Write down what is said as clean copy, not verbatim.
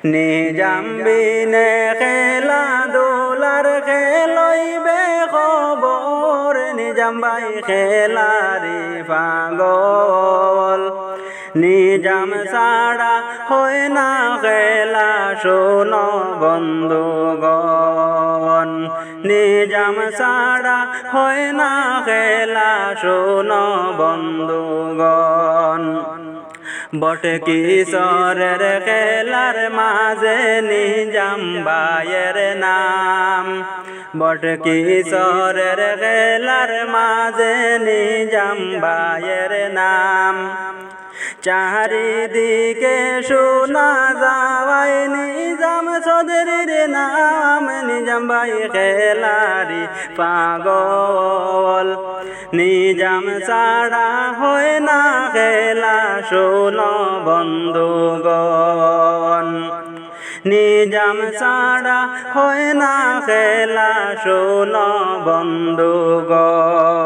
নিজাম বিনে খেলা দোলার খেলইবে খবর নিজাম ভাই খেলারি পাগল নিজাম ছাড়া হয় না খেলা শোনো বন্ধুগণ নিজাম ছাড়া হয় না খেলা শোনো বন্ধুগণ বটে কিশোরের খেলার মাঝে নিজাম ভাইয়ের নাম বটে কিশোরের খেলার মাঝে নিজাম ভাইয়ের নাম চারিদিকে শোনা যাওয়ায় নিজাম চৌধুরীর নাম নিজাম ভাই খেলারি পাগল নিজাম ছাড়া হয় না খেলা শোনো বন্ধুগণ নিজাম ছাড়া হয় না খেলা শোনো বন্ধুগণ।